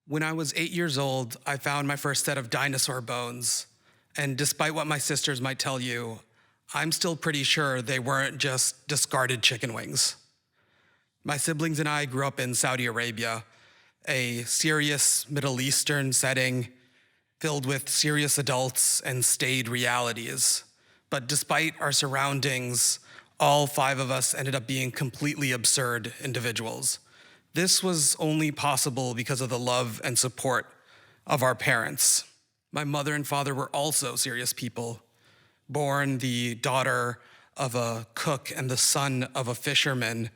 When I was 8 years old, I found my first set of dinosaur bones. And despite what my sisters might tell you, I'm still pretty sure they weren't just discarded chicken wings. My siblings and I grew up in Saudi Arabia, a serious Middle Eastern setting filled with serious adults and staid realities. But despite our surroundings, all five of us ended up being completely absurd individuals. This was only possible because of the love and support of our parents. My mother and father were also serious people. Born the daughter of a cook and the son of a fisherman,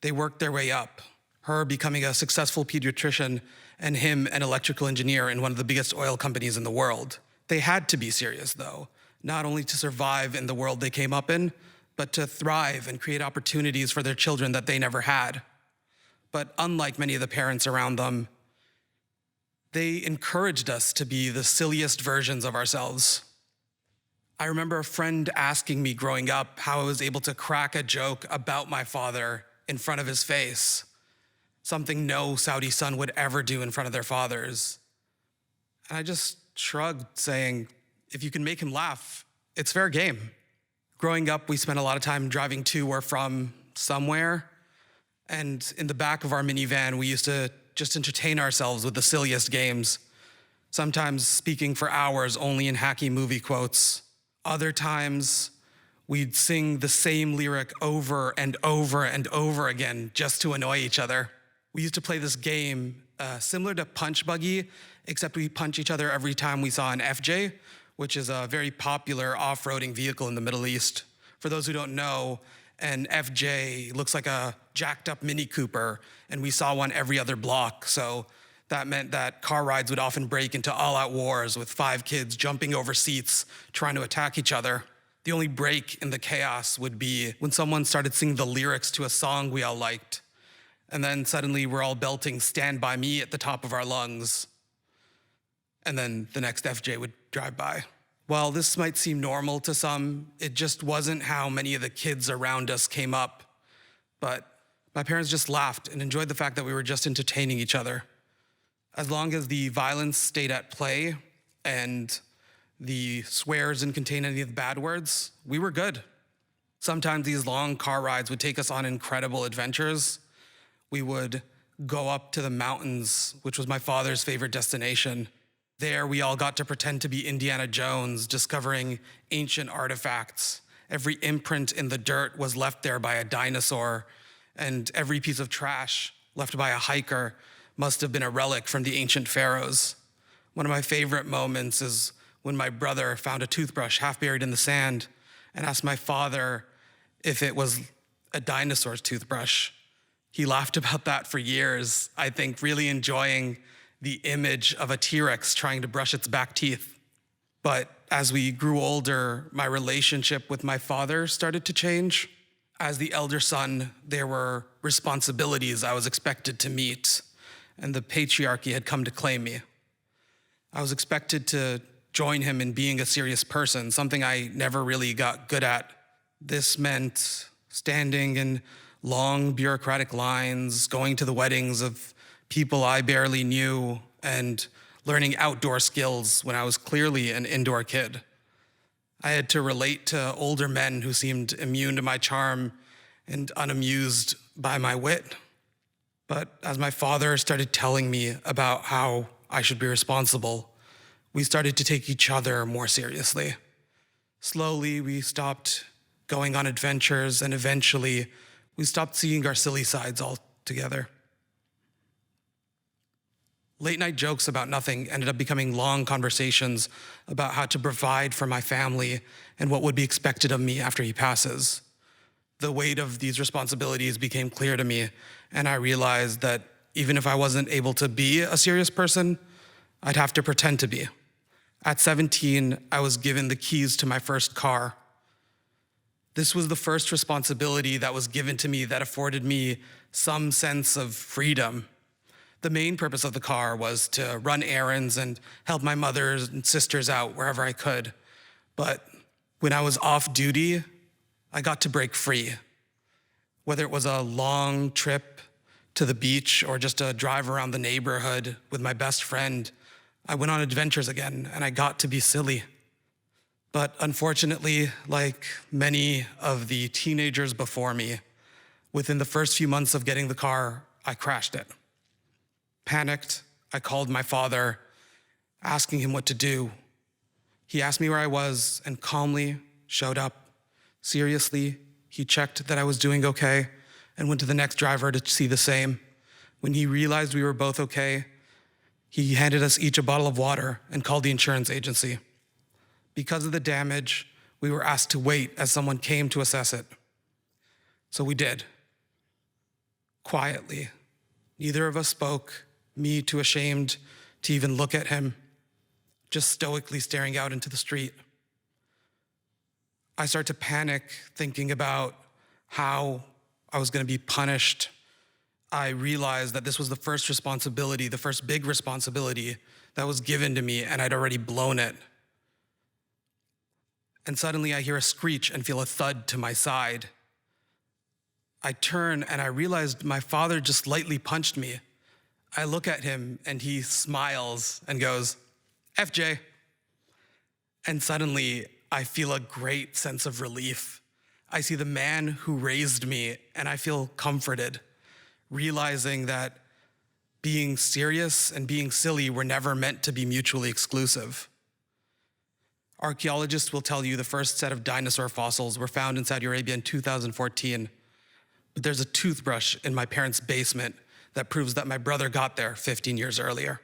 they worked their way up, her becoming a successful pediatrician and him an electrical engineer in one of the biggest oil companies in the world. They had to be serious, though, not only to survive in the world they came up in, but to thrive and create opportunities for their children that they never had. But unlike many of the parents around them, they encouraged us to be the silliest versions of ourselves. I remember a friend asking me growing up how I was able to crack a joke about my father in front of his face, something no Saudi son would ever do in front of their fathers. And I just shrugged, saying, if you can make him laugh, it's fair game. Growing up, we spent a lot of time driving to or from somewhere, and in the back of our minivan, we used to just entertain ourselves with the silliest games, sometimes speaking for hours only in hacky movie quotes. Other times, we'd sing the same lyric over and over and over again just to annoy each other. We used to play this game similar to Punch Buggy, except we punch each other every time we saw an FJ, which is a very popular off-roading vehicle in the Middle East. For those who don't know, an FJ looks like a jacked up Mini Cooper, and we saw one every other block. So that meant that car rides would often break into all-out wars with 5 kids jumping over seats, trying to attack each other. The only break in the chaos would be when someone started singing the lyrics to a song we all liked. And then suddenly we're all belting Stand By Me at the top of our lungs. And then the next FJ would drive by. While this might seem normal to some, it just wasn't how many of the kids around us came up. But my parents just laughed and enjoyed the fact that we were just entertaining each other. As long as the violence stayed at play and the swears didn't contain any of the bad words, we were good. Sometimes these long car rides would take us on incredible adventures. We would go up to the mountains, which was my father's favorite destination. There, we all got to pretend to be Indiana Jones, discovering ancient artifacts. Every imprint in the dirt was left there by a dinosaur, and every piece of trash left by a hiker must have been a relic from the ancient pharaohs. One of my favorite moments is when my brother found a toothbrush half buried in the sand and asked my father if it was a dinosaur's toothbrush. He laughed about that for years, I think really enjoying the image of a T-Rex trying to brush its back teeth. But as we grew older, my relationship with my father started to change. As the elder son, there were responsibilities I was expected to meet, and the patriarchy had come to claim me. I was expected to join him in being a serious person, something I never really got good at. This meant standing in long bureaucratic lines, going to the weddings of people I barely knew, and learning outdoor skills when I was clearly an indoor kid. I had to relate to older men who seemed immune to my charm and unamused by my wit. But as my father started telling me about how I should be responsible, we started to take each other more seriously. Slowly, we stopped going on adventures, and eventually, we stopped seeing our silly sides altogether. Late-night jokes about nothing ended up becoming long conversations about how to provide for my family and what would be expected of me after he passes. The weight of these responsibilities became clear to me, and I realized that even if I wasn't able to be a serious person, I'd have to pretend to be. At 17, I was given the keys to my first car. This was the first responsibility that was given to me that afforded me some sense of freedom. The main purpose of the car was to run errands and help my mother and sisters out wherever I could. But when I was off duty, I got to break free. Whether it was a long trip to the beach or just a drive around the neighborhood with my best friend, I went on adventures again and I got to be silly. But unfortunately, like many of the teenagers before me, within the first few months of getting the car, I crashed it. Panicked, I called my father, asking him what to do. He asked me where I was and calmly showed up. Seriously, he checked that I was doing okay and went to the next driver to see the same. When he realized we were both okay, he handed us each a bottle of water and called the insurance agency. Because of the damage, we were asked to wait as someone came to assess it. So we did. Quietly. Neither of us spoke, me too ashamed to even look at him, just stoically staring out into the street. I start to panic, thinking about how I was going to be punished. I realized that this was the first responsibility, the first big responsibility that was given to me, and I'd already blown it. And suddenly I hear a screech and feel a thud to my side. I turn and I realized my father just lightly punched me. I look at him and he smiles and goes, "FJ." And suddenly I feel a great sense of relief. I see the man who raised me and I feel comforted, realizing that being serious and being silly were never meant to be mutually exclusive. Archaeologists will tell you the first set of dinosaur fossils were found in Saudi Arabia in 2014. But there's a toothbrush in my parents' basement that proves that my brother got there 15 years earlier.